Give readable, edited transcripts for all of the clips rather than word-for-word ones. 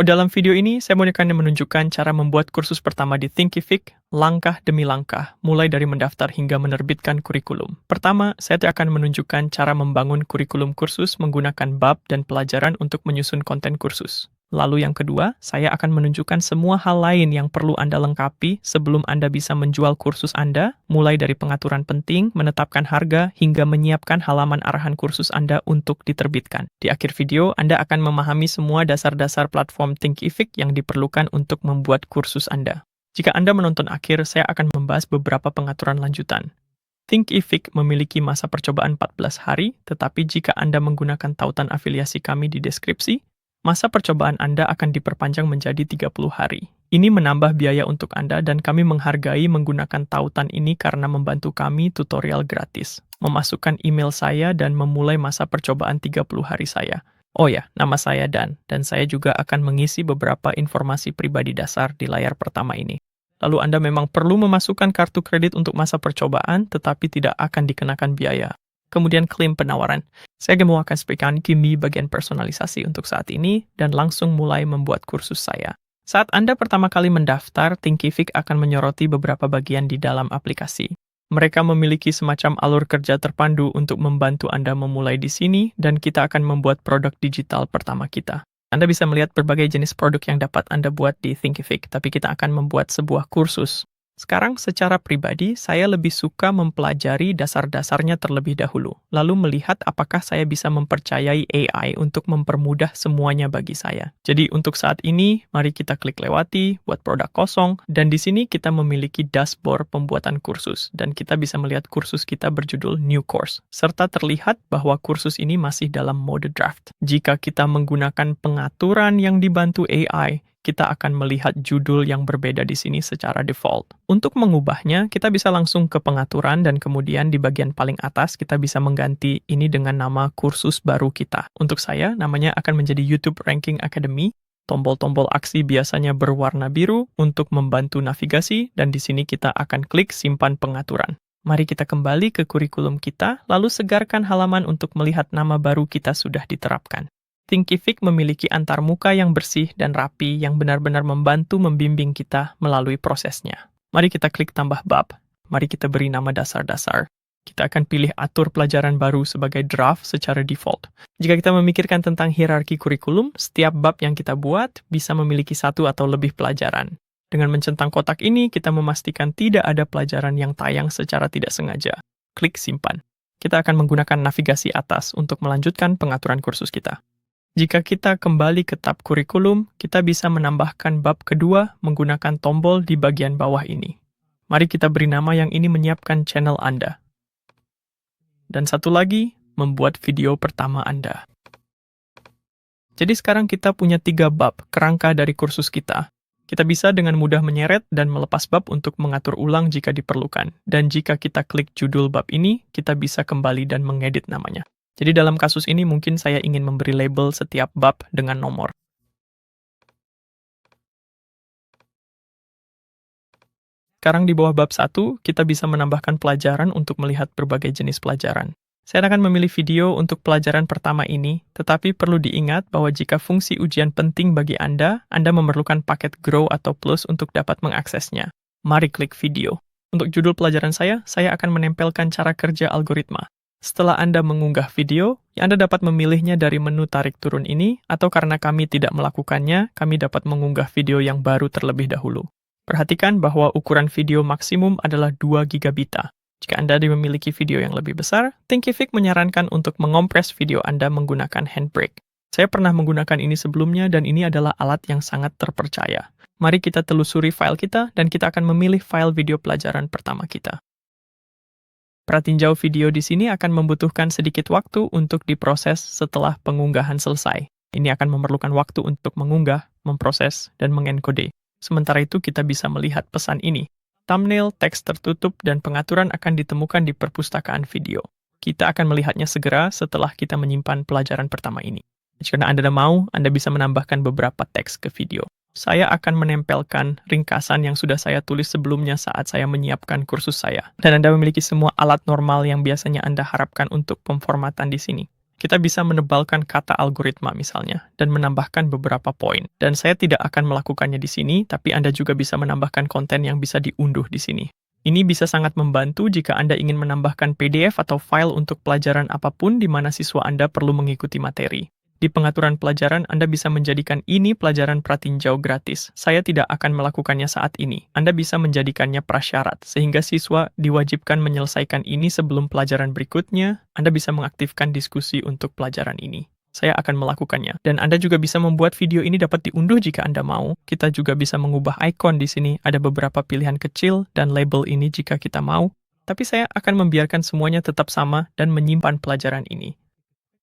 Dalam video ini, saya mau akan menunjukkan cara membuat kursus pertama di Thinkific, langkah demi langkah, mulai dari mendaftar hingga menerbitkan kurikulum. Pertama, saya akan menunjukkan cara membangun kurikulum kursus menggunakan bab dan pelajaran untuk menyusun konten kursus. Lalu yang kedua, saya akan menunjukkan semua hal lain yang perlu Anda lengkapi sebelum Anda bisa menjual kursus Anda, mulai dari pengaturan penting, menetapkan harga, hingga menyiapkan halaman arahan kursus Anda untuk diterbitkan. Di akhir video, Anda akan memahami semua dasar-dasar platform Thinkific yang diperlukan untuk membuat kursus Anda. Jika Anda menonton akhir, saya akan membahas beberapa pengaturan lanjutan. Thinkific memiliki masa percobaan 14 hari, tetapi jika Anda menggunakan tautan afiliasi kami di deskripsi, masa percobaan Anda akan diperpanjang menjadi 30 hari. Ini menambah biaya untuk Anda dan kami menghargai menggunakan tautan ini karena membantu kami tutorial gratis, memasukkan email saya dan memulai masa percobaan 30 hari saya. Oh ya, nama saya Dan saya juga akan mengisi beberapa informasi pribadi dasar di layar pertama ini. Lalu Anda memang perlu memasukkan kartu kredit untuk masa percobaan, tetapi tidak akan dikenakan biaya. Kemudian klaim penawaran. Saya mau akan sampaikan kini bagian personalisasi untuk saat ini dan langsung mulai membuat kursus saya. Saat Anda pertama kali mendaftar, Thinkific akan menyoroti beberapa bagian di dalam aplikasi. Mereka memiliki semacam alur kerja terpandu untuk membantu Anda memulai di sini dan kita akan membuat produk digital pertama kita. Anda bisa melihat berbagai jenis produk yang dapat Anda buat di Thinkific, tapi kita akan membuat sebuah kursus. Sekarang, secara pribadi, saya lebih suka mempelajari dasar-dasarnya terlebih dahulu, lalu melihat apakah saya bisa mempercayai AI untuk mempermudah semuanya bagi saya. Jadi, untuk saat ini, mari kita klik lewati, buat produk kosong, dan di sini kita memiliki dashboard pembuatan kursus, dan kita bisa melihat kursus kita berjudul New Course, serta terlihat bahwa kursus ini masih dalam mode draft. Jika kita menggunakan pengaturan yang dibantu AI, kita akan melihat judul yang berbeda di sini secara default. Untuk mengubahnya, kita bisa langsung ke pengaturan dan kemudian di bagian paling atas kita bisa mengganti ini dengan nama kursus baru kita. Untuk saya, namanya akan menjadi YouTube Ranking Academy. Tombol-tombol aksi biasanya berwarna biru untuk membantu navigasi dan di sini kita akan klik simpan pengaturan. Mari kita kembali ke kurikulum kita, lalu segarkan halaman untuk melihat nama baru kita sudah diterapkan. Thinkific memiliki antarmuka yang bersih dan rapi yang benar-benar membantu membimbing kita melalui prosesnya. Mari kita klik tambah bab. Mari kita beri nama dasar-dasar. Kita akan pilih atur pelajaran baru sebagai draft secara default. Jika kita memikirkan tentang hierarki kurikulum, setiap bab yang kita buat bisa memiliki satu atau lebih pelajaran. Dengan mencentang kotak ini, kita memastikan tidak ada pelajaran yang tayang secara tidak sengaja. Klik simpan. Kita akan menggunakan navigasi atas untuk melanjutkan pengaturan kursus kita. Jika kita kembali ke tab kurikulum, kita bisa menambahkan bab kedua menggunakan tombol di bagian bawah ini. Mari kita beri nama yang ini menyiapkan channel Anda. Dan satu lagi, membuat video pertama Anda. Jadi sekarang kita punya 3 bab, kerangka dari kursus kita. Kita bisa dengan mudah menyeret dan melepas bab untuk mengatur ulang jika diperlukan. Dan jika kita klik judul bab ini, kita bisa kembali dan mengedit namanya. Jadi dalam kasus ini mungkin saya ingin memberi label setiap bab dengan nomor. Sekarang di bawah bab 1, kita bisa menambahkan pelajaran untuk melihat berbagai jenis pelajaran. Saya akan memilih video untuk pelajaran pertama ini, tetapi perlu diingat bahwa jika fungsi ujian penting bagi Anda memerlukan paket Grow atau Plus untuk dapat mengaksesnya. Mari klik video. Untuk judul pelajaran saya akan menempelkan cara kerja algoritma. Setelah Anda mengunggah video, Anda dapat memilihnya dari menu tarik turun ini, atau karena kami tidak melakukannya, kami dapat mengunggah video yang baru terlebih dahulu. Perhatikan bahwa ukuran video maksimum adalah 2 GB. Jika Anda memiliki video yang lebih besar, Thinkific menyarankan untuk mengompres video Anda menggunakan Handbrake. Saya pernah menggunakan ini sebelumnya dan ini adalah alat yang sangat terpercaya. Mari kita telusuri file kita dan kita akan memilih file video pelajaran pertama kita. Pratinjau video di sini akan membutuhkan sedikit waktu untuk diproses setelah pengunggahan selesai. Ini akan memerlukan waktu untuk mengunggah, memproses, dan mengenkode. Sementara itu kita bisa melihat pesan ini. Thumbnail, teks tertutup, dan pengaturan akan ditemukan di perpustakaan video. Kita akan melihatnya segera setelah kita menyimpan pelajaran pertama ini. Jika Anda mau, Anda bisa menambahkan beberapa teks ke video. Saya akan menempelkan ringkasan yang sudah saya tulis sebelumnya saat saya menyiapkan kursus saya. Dan Anda memiliki semua alat normal yang biasanya Anda harapkan untuk pemformatan di sini. Kita bisa menebalkan kata algoritma misalnya, dan menambahkan beberapa poin. Dan saya tidak akan melakukannya di sini, tapi Anda juga bisa menambahkan konten yang bisa diunduh di sini. Ini bisa sangat membantu jika Anda ingin menambahkan PDF atau file untuk pelajaran apapun di mana siswa Anda perlu mengikuti materi. Di pengaturan pelajaran, Anda bisa menjadikan ini pelajaran pratinjau gratis. Saya tidak akan melakukannya saat ini. Anda bisa menjadikannya prasyarat, sehingga siswa diwajibkan menyelesaikan ini sebelum pelajaran berikutnya. Anda bisa mengaktifkan diskusi untuk pelajaran ini. Saya akan melakukannya. Dan Anda juga bisa membuat video ini dapat diunduh jika Anda mau. Kita juga bisa mengubah ikon di sini. Ada beberapa pilihan kecil dan label ini jika kita mau. Tapi saya akan membiarkan semuanya tetap sama dan menyimpan pelajaran ini.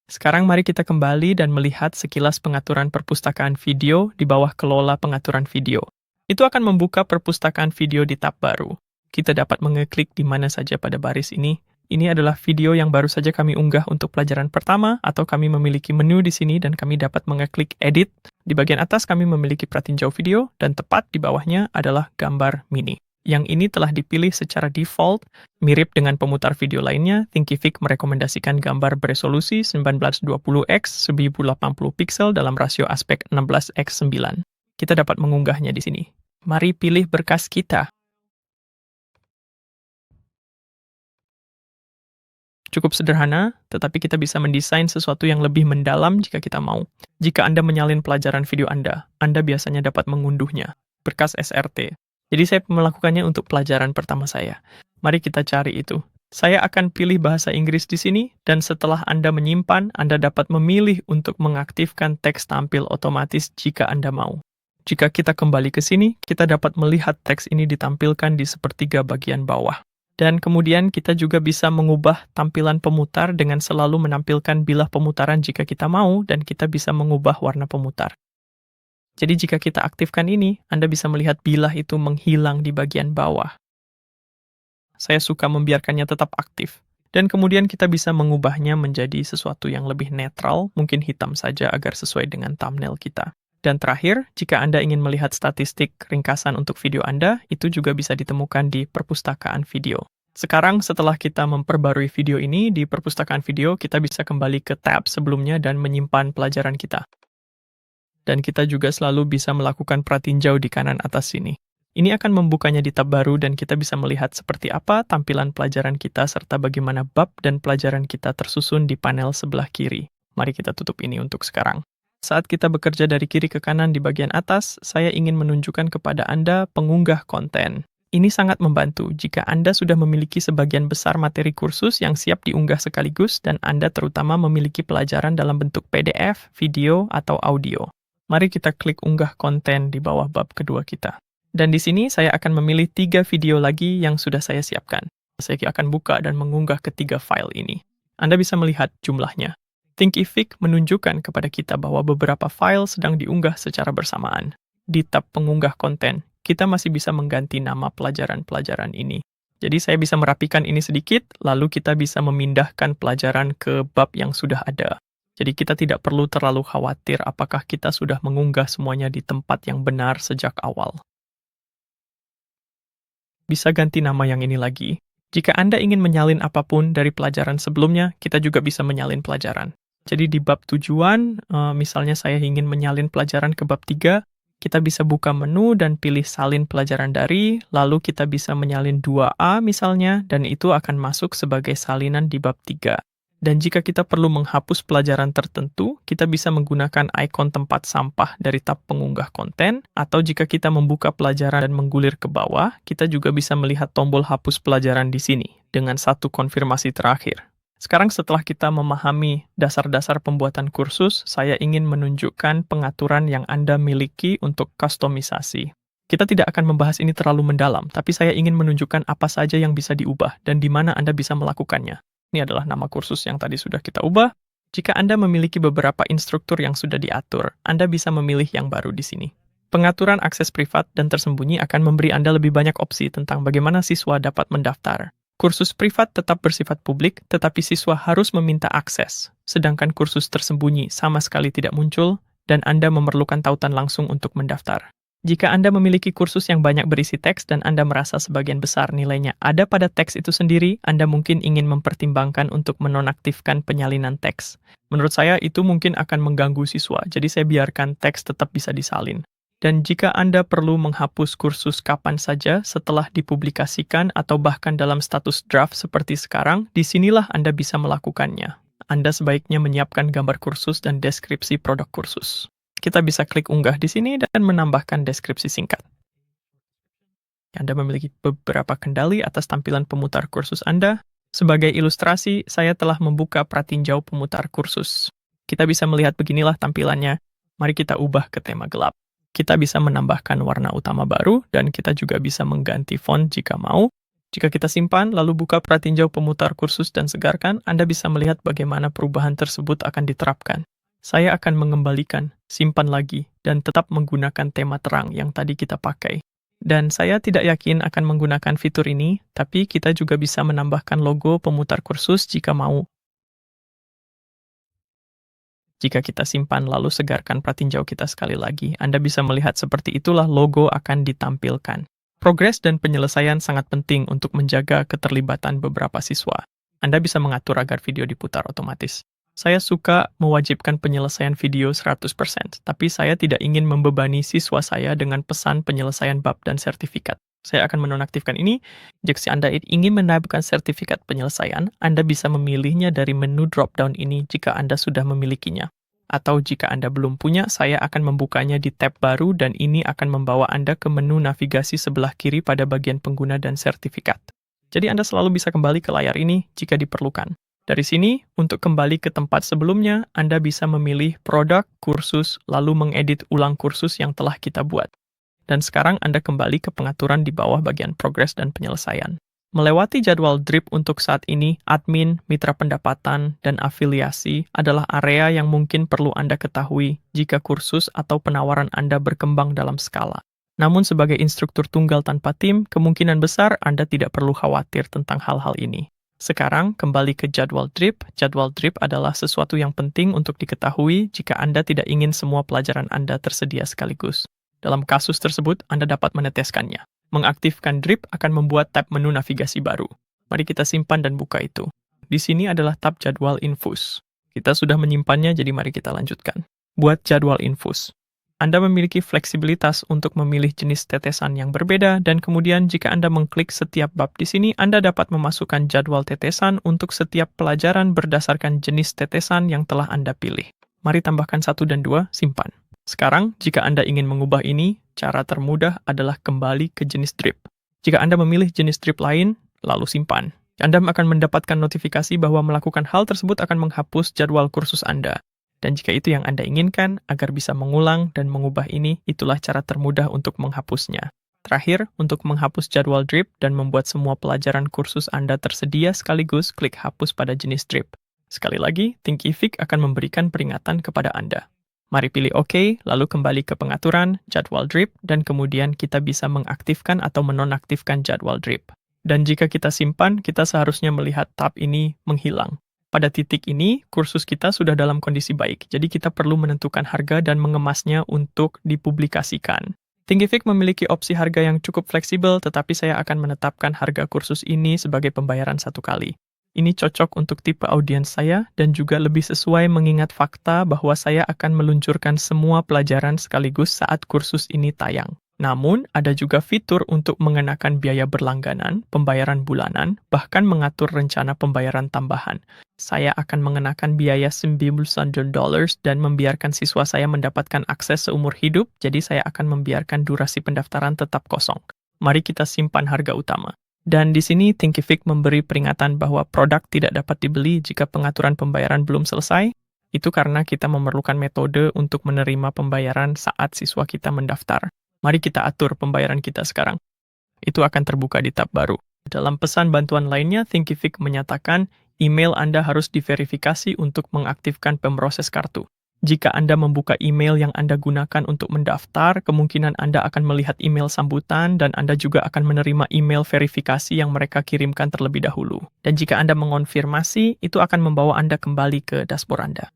Sekarang mari kita kembali dan melihat sekilas pengaturan perpustakaan video di bawah kelola pengaturan video. Itu akan membuka perpustakaan video di tab baru. Kita dapat mengeklik di mana saja pada baris ini. Ini adalah video yang baru saja kami unggah untuk pelajaran pertama, atau kami memiliki menu di sini dan kami dapat mengeklik edit. Di bagian atas kami memiliki pratinjau video, dan tepat di bawahnya adalah gambar mini. Yang ini telah dipilih secara default, mirip dengan pemutar video lainnya. Thinkific merekomendasikan gambar beresolusi 1920x 1080 pixel dalam rasio aspek 16x9. Kita dapat mengunggahnya di sini. Mari pilih berkas kita. Cukup sederhana, tetapi kita bisa mendesain sesuatu yang lebih mendalam jika kita mau. Jika Anda menyalin pelajaran video Anda biasanya dapat mengunduhnya. Berkas SRT. Jadi saya melakukannya untuk pelajaran pertama saya. Mari kita cari itu. Saya akan pilih bahasa Inggris di sini, dan setelah Anda menyimpan, Anda dapat memilih untuk mengaktifkan teks tampil otomatis jika Anda mau. Jika kita kembali ke sini, kita dapat melihat teks ini ditampilkan di sepertiga bagian bawah. Dan kemudian kita juga bisa mengubah tampilan pemutar dengan selalu menampilkan bilah pemutaran jika kita mau, dan kita bisa mengubah warna pemutar. Jadi jika kita aktifkan ini, Anda bisa melihat bilah itu menghilang di bagian bawah. Saya suka membiarkannya tetap aktif. Dan kemudian kita bisa mengubahnya menjadi sesuatu yang lebih netral, mungkin hitam saja agar sesuai dengan thumbnail kita. Dan terakhir, jika Anda ingin melihat statistik ringkasan untuk video Anda, itu juga bisa ditemukan di perpustakaan video. Sekarang setelah kita memperbarui video ini, di perpustakaan video kita bisa kembali ke tab sebelumnya dan menyimpan pelajaran kita. Dan kita juga selalu bisa melakukan pratinjau di kanan atas sini. Ini akan membukanya di tab baru dan kita bisa melihat seperti apa tampilan pelajaran kita serta bagaimana bab dan pelajaran kita tersusun di panel sebelah kiri. Mari kita tutup ini untuk sekarang. Saat kita bekerja dari kiri ke kanan di bagian atas, saya ingin menunjukkan kepada Anda pengunggah konten. Ini sangat membantu jika Anda sudah memiliki sebagian besar materi kursus yang siap diunggah sekaligus dan Anda terutama memiliki pelajaran dalam bentuk PDF, video, atau audio. Mari kita klik unggah konten di bawah bab kedua kita. Dan di sini saya akan memilih 3 video lagi yang sudah saya siapkan. Saya akan buka dan mengunggah ketiga file ini. Anda bisa melihat jumlahnya. Thinkific menunjukkan kepada kita bahwa beberapa file sedang diunggah secara bersamaan. Di tab pengunggah konten, kita masih bisa mengganti nama pelajaran-pelajaran ini. Jadi saya bisa merapikan ini sedikit, lalu kita bisa memindahkan pelajaran ke bab yang sudah ada. Jadi kita tidak perlu terlalu khawatir apakah kita sudah mengunggah semuanya di tempat yang benar sejak awal. Bisa ganti nama yang ini lagi. Jika Anda ingin menyalin apapun dari pelajaran sebelumnya, kita juga bisa menyalin pelajaran. Jadi di bab tujuan, misalnya saya ingin menyalin pelajaran ke bab 3, kita bisa buka menu dan pilih salin pelajaran dari, lalu kita bisa menyalin 2A misalnya, dan itu akan masuk sebagai salinan di bab 3. Dan jika kita perlu menghapus pelajaran tertentu, kita bisa menggunakan ikon tempat sampah dari tab pengunggah konten, atau jika kita membuka pelajaran dan menggulir ke bawah, kita juga bisa melihat tombol hapus pelajaran di sini, dengan satu konfirmasi terakhir. Sekarang setelah kita memahami dasar-dasar pembuatan kursus, saya ingin menunjukkan pengaturan yang Anda miliki untuk kustomisasi. Kita tidak akan membahas ini terlalu mendalam, tapi saya ingin menunjukkan apa saja yang bisa diubah dan di mana Anda bisa melakukannya. Ini adalah nama kursus yang tadi sudah kita ubah. Jika Anda memiliki beberapa instruktur yang sudah diatur, Anda bisa memilih yang baru di sini. Pengaturan akses privat dan tersembunyi akan memberi Anda lebih banyak opsi tentang bagaimana siswa dapat mendaftar. Kursus privat tetap bersifat publik, tetapi siswa harus meminta akses. Sedangkan kursus tersembunyi sama sekali tidak muncul, dan Anda memerlukan tautan langsung untuk mendaftar. Jika Anda memiliki kursus yang banyak berisi teks dan Anda merasa sebagian besar nilainya ada pada teks itu sendiri, Anda mungkin ingin mempertimbangkan untuk menonaktifkan penyalinan teks. Menurut saya, itu mungkin akan mengganggu siswa, jadi saya biarkan teks tetap bisa disalin. Dan jika Anda perlu menghapus kursus kapan saja setelah dipublikasikan atau bahkan dalam status draft seperti sekarang, disinilah Anda bisa melakukannya. Anda sebaiknya menyiapkan gambar kursus dan deskripsi produk kursus. Kita bisa klik unggah di sini dan menambahkan deskripsi singkat. Anda memiliki beberapa kendali atas tampilan pemutar kursus Anda. Sebagai ilustrasi, saya telah membuka pratinjau pemutar kursus. Kita bisa melihat beginilah tampilannya. Mari kita ubah ke tema gelap. Kita bisa menambahkan warna utama baru, dan kita juga bisa mengganti font jika mau. Jika kita simpan, lalu buka pratinjau pemutar kursus dan segarkan, Anda bisa melihat bagaimana perubahan tersebut akan diterapkan. Saya akan mengembalikan, simpan lagi, dan tetap menggunakan tema terang yang tadi kita pakai. Dan saya tidak yakin akan menggunakan fitur ini, tapi kita juga bisa menambahkan logo pemutar kursus jika mau. Jika kita simpan lalu segarkan pratinjau kita sekali lagi, Anda bisa melihat seperti itulah logo akan ditampilkan. Progres dan penyelesaian sangat penting untuk menjaga keterlibatan beberapa siswa. Anda bisa mengatur agar video diputar otomatis. Saya suka mewajibkan penyelesaian video 100%, tapi saya tidak ingin membebani siswa saya dengan pesan penyelesaian bab dan sertifikat. Saya akan menonaktifkan ini. Jika Anda ingin menambahkan sertifikat penyelesaian, Anda bisa memilihnya dari menu drop-down ini jika Anda sudah memilikinya. Atau jika Anda belum punya, saya akan membukanya di tab baru dan ini akan membawa Anda ke menu navigasi sebelah kiri pada bagian pengguna dan sertifikat. Jadi Anda selalu bisa kembali ke layar ini jika diperlukan. Dari sini, untuk kembali ke tempat sebelumnya, Anda bisa memilih produk, kursus, lalu mengedit ulang kursus yang telah kita buat. Dan sekarang Anda kembali ke pengaturan di bawah bagian progres dan penyelesaian. Melewati jadwal drip untuk saat ini, admin, mitra pendapatan, dan afiliasi adalah area yang mungkin perlu Anda ketahui jika kursus atau penawaran Anda berkembang dalam skala. Namun sebagai instruktur tunggal tanpa tim, kemungkinan besar Anda tidak perlu khawatir tentang hal-hal ini. Sekarang, kembali ke jadwal drip. Jadwal drip adalah sesuatu yang penting untuk diketahui jika Anda tidak ingin semua pelajaran Anda tersedia sekaligus. Dalam kasus tersebut, Anda dapat meneteskannya. Mengaktifkan drip akan membuat tab menu navigasi baru. Mari kita simpan dan buka itu. Di sini adalah tab jadwal infus. Kita sudah menyimpannya, jadi mari kita lanjutkan. Buat jadwal infus. Anda memiliki fleksibilitas untuk memilih jenis tetesan yang berbeda, dan kemudian jika Anda mengklik setiap bab di sini, Anda dapat memasukkan jadwal tetesan untuk setiap pelajaran berdasarkan jenis tetesan yang telah Anda pilih. Mari tambahkan 1 dan 2, simpan. Sekarang, jika Anda ingin mengubah ini, cara termudah adalah kembali ke jenis drip. Jika Anda memilih jenis drip lain, lalu simpan. Anda akan mendapatkan notifikasi bahwa melakukan hal tersebut akan menghapus jadwal kursus Anda. Dan jika itu yang Anda inginkan, agar bisa mengulang dan mengubah ini, itulah cara termudah untuk menghapusnya. Terakhir, untuk menghapus jadwal drip dan membuat semua pelajaran kursus Anda tersedia sekaligus, klik hapus pada jenis drip. Sekali lagi, Thinkific akan memberikan peringatan kepada Anda. Mari pilih OK, lalu kembali ke pengaturan, jadwal drip, dan kemudian kita bisa mengaktifkan atau menonaktifkan jadwal drip. Dan jika kita simpan, kita seharusnya melihat tab ini menghilang. Pada titik ini, kursus kita sudah dalam kondisi baik, jadi kita perlu menentukan harga dan mengemasnya untuk dipublikasikan. Thinkific memiliki opsi harga yang cukup fleksibel, tetapi saya akan menetapkan harga kursus ini sebagai pembayaran 1 kali. Ini cocok untuk tipe audiens saya dan juga lebih sesuai mengingat fakta bahwa saya akan meluncurkan semua pelajaran sekaligus saat kursus ini tayang. Namun, ada juga fitur untuk mengenakan biaya berlangganan, pembayaran bulanan, bahkan mengatur rencana pembayaran tambahan. Saya akan mengenakan biaya $900 dan membiarkan siswa saya mendapatkan akses seumur hidup, jadi saya akan membiarkan durasi pendaftaran tetap kosong. Mari kita simpan harga utama. Dan di sini Thinkific memberi peringatan bahwa produk tidak dapat dibeli jika pengaturan pembayaran belum selesai. Itu karena kita memerlukan metode untuk menerima pembayaran saat siswa kita mendaftar. Mari kita atur pembayaran kita sekarang. Itu akan terbuka di tab baru. Dalam pesan bantuan lainnya, Thinkific menyatakan email Anda harus diverifikasi untuk mengaktifkan pemroses kartu. Jika Anda membuka email yang Anda gunakan untuk mendaftar, kemungkinan Anda akan melihat email sambutan dan Anda juga akan menerima email verifikasi yang mereka kirimkan terlebih dahulu. Dan jika Anda mengonfirmasi, itu akan membawa Anda kembali ke dashboard Anda.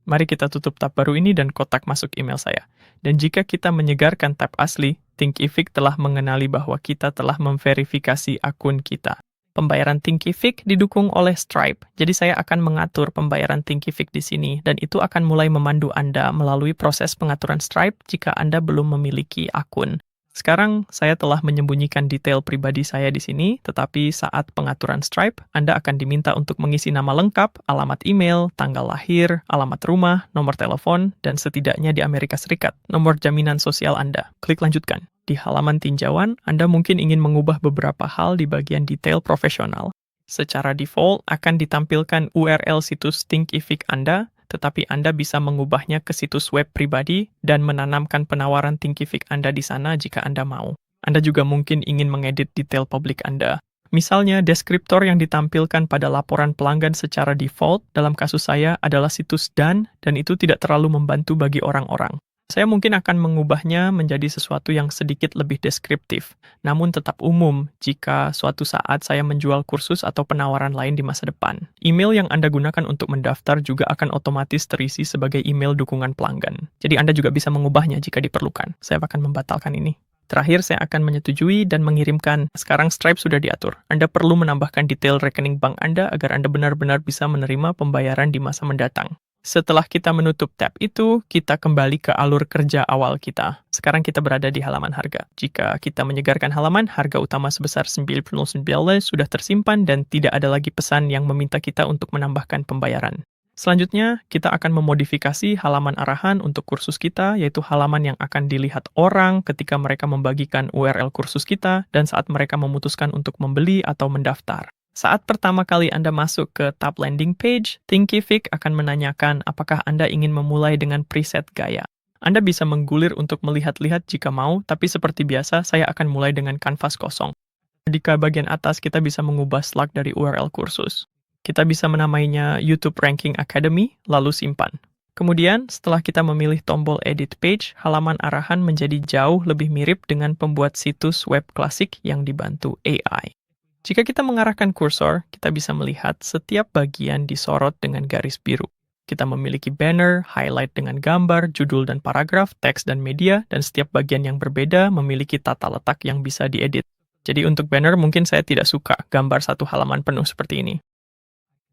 Mari kita tutup tab baru ini dan kotak masuk email saya. Dan jika kita menyegarkan tab asli, Thinkific telah mengenali bahwa kita telah memverifikasi akun kita. Pembayaran Thinkific didukung oleh Stripe, jadi saya akan mengatur pembayaran Thinkific di sini, dan itu akan mulai memandu Anda melalui proses pengaturan Stripe jika Anda belum memiliki akun. Sekarang, saya telah menyembunyikan detail pribadi saya di sini, tetapi saat pengaturan Stripe, Anda akan diminta untuk mengisi nama lengkap, alamat email, tanggal lahir, alamat rumah, nomor telepon, dan setidaknya di Amerika Serikat, nomor jaminan sosial Anda. Klik lanjutkan. Di halaman tinjauan, Anda mungkin ingin mengubah beberapa hal di bagian detail profesional. Secara default, akan ditampilkan URL situs Thinkific Anda, tetapi Anda bisa mengubahnya ke situs web pribadi dan menanamkan penawaran Thinkific Anda di sana jika Anda mau. Anda juga mungkin ingin mengedit detail publik Anda. Misalnya, deskriptor yang ditampilkan pada laporan pelanggan secara default dalam kasus saya adalah situs dan itu tidak terlalu membantu bagi orang-orang. Saya mungkin akan mengubahnya menjadi sesuatu yang sedikit lebih deskriptif, namun tetap umum jika suatu saat saya menjual kursus atau penawaran lain di masa depan. Email yang Anda gunakan untuk mendaftar juga akan otomatis terisi sebagai email dukungan pelanggan. Jadi Anda juga bisa mengubahnya jika diperlukan. Saya akan membatalkan ini. Terakhir, saya akan menyetujui dan mengirimkan. Sekarang Stripe sudah diatur. Anda perlu menambahkan detail rekening bank Anda agar Anda benar-benar bisa menerima pembayaran di masa mendatang. Setelah kita menutup tab itu, kita kembali ke alur kerja awal kita. Sekarang kita berada di halaman harga. Jika kita menyegarkan halaman, harga utama sebesar $99 sudah tersimpan dan tidak ada lagi pesan yang meminta kita untuk menambahkan pembayaran. Selanjutnya, kita akan memodifikasi halaman arahan untuk kursus kita, yaitu halaman yang akan dilihat orang ketika mereka membagikan URL kursus kita dan saat mereka memutuskan untuk membeli atau mendaftar. Saat pertama kali Anda masuk ke tab landing page, Thinkific akan menanyakan apakah Anda ingin memulai dengan preset gaya. Anda bisa menggulir untuk melihat-lihat jika mau, tapi seperti biasa, saya akan mulai dengan kanvas kosong. Di bagian atas, kita bisa mengubah slug dari URL kursus. Kita bisa menamainya YouTube Ranking Academy, lalu simpan. Kemudian, setelah kita memilih tombol Edit Page, halaman arahan menjadi jauh lebih mirip dengan pembuat situs web klasik yang dibantu AI. Jika kita mengarahkan kursor, kita bisa melihat setiap bagian disorot dengan garis biru. Kita memiliki banner, highlight dengan gambar, judul dan paragraf, teks dan media, dan setiap bagian yang berbeda memiliki tata letak yang bisa diedit. Jadi untuk banner mungkin saya tidak suka gambar satu halaman penuh seperti ini.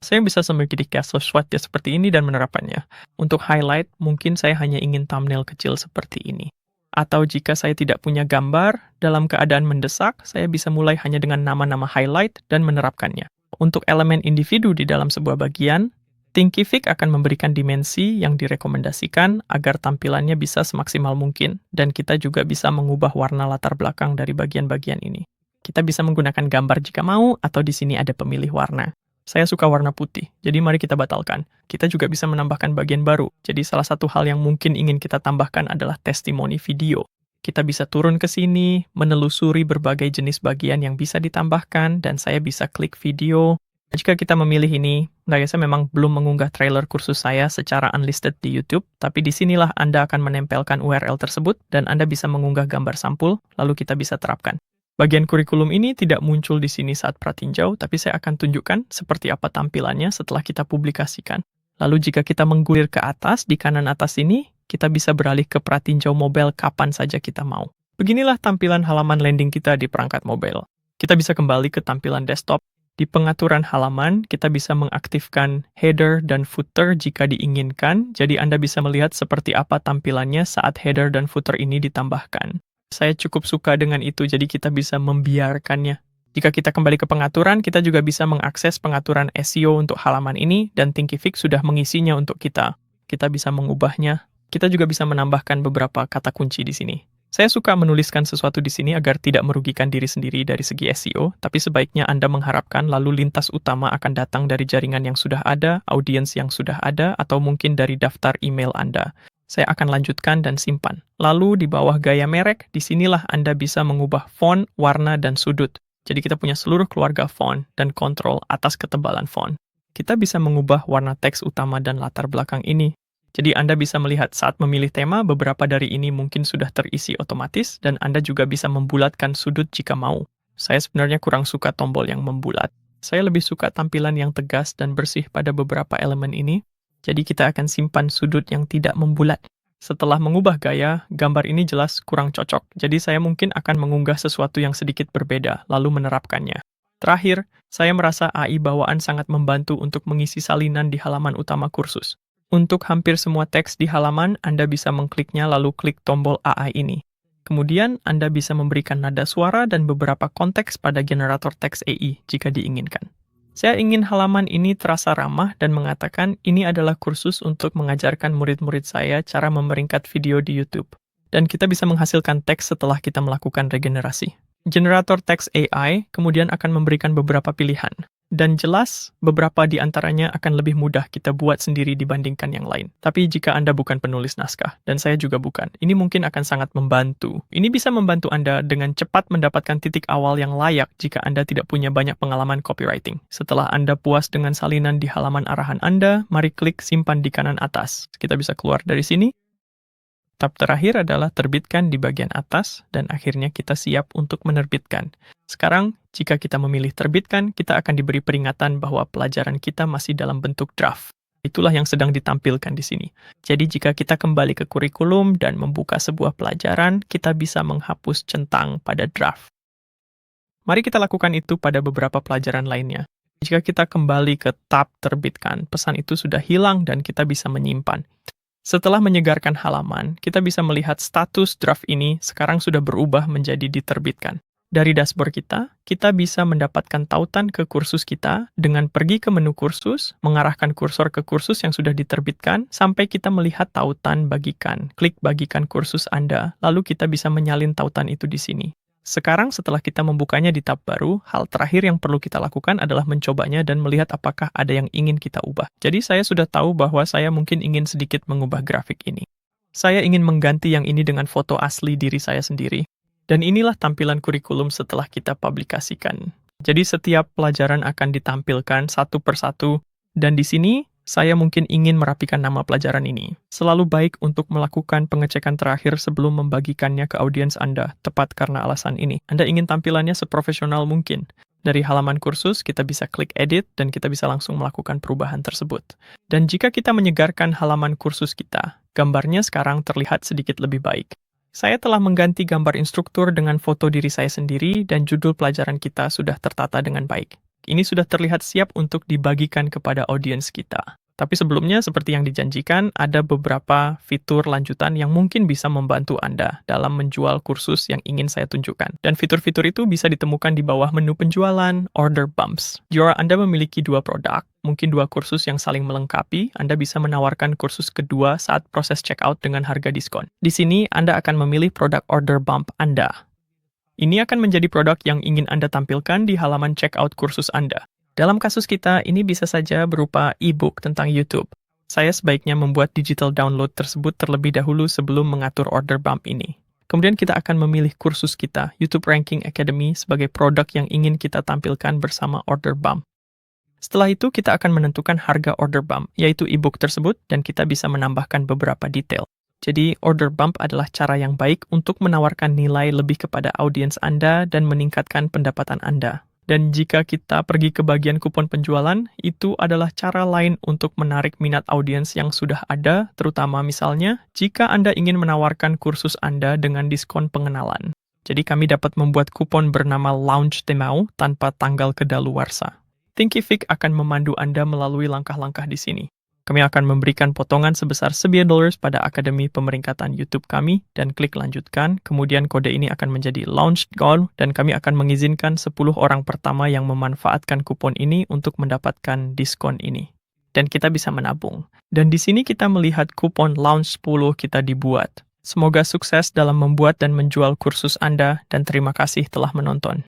Saya bisa memiliki castle swatch seperti ini dan menerapkannya. Untuk highlight, mungkin saya hanya ingin thumbnail kecil seperti ini. Atau jika saya tidak punya gambar, dalam keadaan mendesak, saya bisa mulai hanya dengan nama-nama highlight dan menerapkannya. Untuk elemen individu di dalam sebuah bagian, Thinkific akan memberikan dimensi yang direkomendasikan agar tampilannya bisa semaksimal mungkin, dan kita juga bisa mengubah warna latar belakang dari bagian-bagian ini. Kita bisa menggunakan gambar jika mau, atau di sini ada pemilih warna. Saya suka warna putih, jadi mari kita batalkan. Kita juga bisa menambahkan bagian baru, jadi salah satu hal yang mungkin ingin kita tambahkan adalah testimoni video. Kita bisa turun ke sini, menelusuri berbagai jenis bagian yang bisa ditambahkan, dan saya bisa klik video. Jika kita memilih ini, saya memang belum mengunggah trailer kursus saya secara unlisted di YouTube, tapi di sinilah Anda akan menempelkan URL tersebut, dan Anda bisa mengunggah gambar sampul, lalu kita bisa terapkan. Bagian kurikulum ini tidak muncul di sini saat pratinjau, tapi saya akan tunjukkan seperti apa tampilannya setelah kita publikasikan. Lalu jika kita menggulir ke atas, di kanan atas ini, kita bisa beralih ke pratinjau mobile kapan saja kita mau. Beginilah tampilan halaman landing kita di perangkat mobile. Kita bisa kembali ke tampilan desktop. Di pengaturan halaman, kita bisa mengaktifkan header dan footer jika diinginkan, jadi Anda bisa melihat seperti apa tampilannya saat header dan footer ini ditambahkan. Saya cukup suka dengan itu, jadi kita bisa membiarkannya. Jika kita kembali ke pengaturan, kita juga bisa mengakses pengaturan SEO untuk halaman ini, dan Thinkific sudah mengisinya untuk kita. Kita bisa mengubahnya. Kita juga bisa menambahkan beberapa kata kunci di sini. Saya suka menuliskan sesuatu di sini agar tidak merugikan diri sendiri dari segi SEO, tapi sebaiknya Anda mengharapkan lalu lintas utama akan datang dari jaringan yang sudah ada, audiens yang sudah ada, atau mungkin dari daftar email Anda. Saya akan lanjutkan dan simpan. Lalu di bawah gaya merek, disinilah Anda bisa mengubah font, warna, dan sudut. Jadi kita punya seluruh keluarga font dan kontrol atas ketebalan font. Kita bisa mengubah warna teks utama dan latar belakang ini. Jadi Anda bisa melihat saat memilih tema, beberapa dari ini mungkin sudah terisi otomatis, dan Anda juga bisa membulatkan sudut jika mau. Saya sebenarnya kurang suka tombol yang membulat. Saya lebih suka tampilan yang tegas dan bersih pada beberapa elemen ini. Jadi kita akan simpan sudut yang tidak membulat. Setelah mengubah gaya, gambar ini jelas kurang cocok, jadi saya mungkin akan mengunggah sesuatu yang sedikit berbeda, lalu menerapkannya. Terakhir, saya merasa AI bawaan sangat membantu untuk mengisi salinan di halaman utama kursus. Untuk hampir semua teks di halaman, Anda bisa mengkliknya lalu klik tombol AI ini. Kemudian, Anda bisa memberikan nada suara dan beberapa konteks pada generator teks AI jika diinginkan. Saya ingin halaman ini terasa ramah dan mengatakan ini adalah kursus untuk mengajarkan murid-murid saya cara memeringkat video di YouTube. Dan kita bisa menghasilkan teks setelah kita melakukan regenerasi. Generator teks AI kemudian akan memberikan beberapa pilihan. Dan jelas, beberapa di antaranya akan lebih mudah kita buat sendiri dibandingkan yang lain. Tapi jika Anda bukan penulis naskah, dan saya juga bukan, ini mungkin akan sangat membantu. Ini bisa membantu Anda dengan cepat mendapatkan titik awal yang layak jika Anda tidak punya banyak pengalaman copywriting. Setelah Anda puas dengan salinan di halaman arahan Anda, mari klik simpan di kanan atas. Kita bisa keluar dari sini. Tab terakhir adalah terbitkan di bagian atas, dan akhirnya kita siap untuk menerbitkan. Sekarang, jika kita memilih terbitkan, kita akan diberi peringatan bahwa pelajaran kita masih dalam bentuk draft. Itulah yang sedang ditampilkan di sini. Jadi jika kita kembali ke kurikulum dan membuka sebuah pelajaran, kita bisa menghapus centang pada draft. Mari kita lakukan itu pada beberapa pelajaran lainnya. Jika kita kembali ke tab terbitkan, pesan itu sudah hilang dan kita bisa menyimpan. Setelah menyegarkan halaman, kita bisa melihat status draft ini sekarang sudah berubah menjadi diterbitkan. Dari dashboard kita bisa mendapatkan tautan ke kursus kita dengan pergi ke menu kursus, mengarahkan kursor ke kursus yang sudah diterbitkan, sampai kita melihat tautan bagikan. Klik bagikan kursus Anda, lalu kita bisa menyalin tautan itu di sini. Sekarang setelah kita membukanya di tab baru, hal terakhir yang perlu kita lakukan adalah mencobanya dan melihat apakah ada yang ingin kita ubah. Jadi saya sudah tahu bahwa saya mungkin ingin sedikit mengubah grafik ini. Saya ingin mengganti yang ini dengan foto asli diri saya sendiri. Dan inilah tampilan kurikulum setelah kita publikasikan. Jadi setiap pelajaran akan ditampilkan satu persatu, dan di sini saya mungkin ingin merapikan nama pelajaran ini. Selalu baik untuk melakukan pengecekan terakhir sebelum membagikannya ke audiens Anda, tepat karena alasan ini. Anda ingin tampilannya seprofesional mungkin. Dari halaman kursus, kita bisa klik edit dan kita bisa langsung melakukan perubahan tersebut. Dan jika kita menyegarkan halaman kursus kita, gambarnya sekarang terlihat sedikit lebih baik. Saya telah mengganti gambar instruktur dengan foto diri saya sendiri dan judul pelajaran kita sudah tertata dengan baik. Ini sudah terlihat siap untuk dibagikan kepada audiens kita. Tapi sebelumnya, seperti yang dijanjikan, ada beberapa fitur lanjutan yang mungkin bisa membantu Anda dalam menjual kursus yang ingin saya tunjukkan. Dan fitur-fitur itu bisa ditemukan di bawah menu penjualan, order bumps. Jika Anda memiliki dua produk, mungkin dua kursus yang saling melengkapi, Anda bisa menawarkan kursus kedua saat proses checkout dengan harga diskon. Di sini, Anda akan memilih produk order bump Anda. Ini akan menjadi produk yang ingin Anda tampilkan di halaman checkout kursus Anda. Dalam kasus kita, ini bisa saja berupa e-book tentang YouTube. Saya sebaiknya membuat digital download tersebut terlebih dahulu sebelum mengatur order bump ini. Kemudian kita akan memilih kursus kita, YouTube Ranking Academy, sebagai produk yang ingin kita tampilkan bersama order bump. Setelah itu, kita akan menentukan harga order bump, yaitu e-book tersebut, dan kita bisa menambahkan beberapa detail. Jadi, order bump adalah cara yang baik untuk menawarkan nilai lebih kepada audiens Anda dan meningkatkan pendapatan Anda. Dan jika kita pergi ke bagian kupon penjualan, itu adalah cara lain untuk menarik minat audiens yang sudah ada, terutama misalnya jika Anda ingin menawarkan kursus Anda dengan diskon pengenalan. Jadi kami dapat membuat kupon bernama Launch Demo tanpa tanggal kedaluarsa. Thinkific akan memandu Anda melalui langkah-langkah di sini. Kami akan memberikan potongan sebesar $9 pada Akademi Pemeringkatan YouTube kami dan klik lanjutkan. Kemudian kode ini akan menjadi launch goal dan kami akan mengizinkan 10 orang pertama yang memanfaatkan kupon ini untuk mendapatkan diskon ini. Dan kita bisa menabung. Dan di sini kita melihat kupon launch 10 kita dibuat. Semoga sukses dalam membuat dan menjual kursus Anda dan terima kasih telah menonton.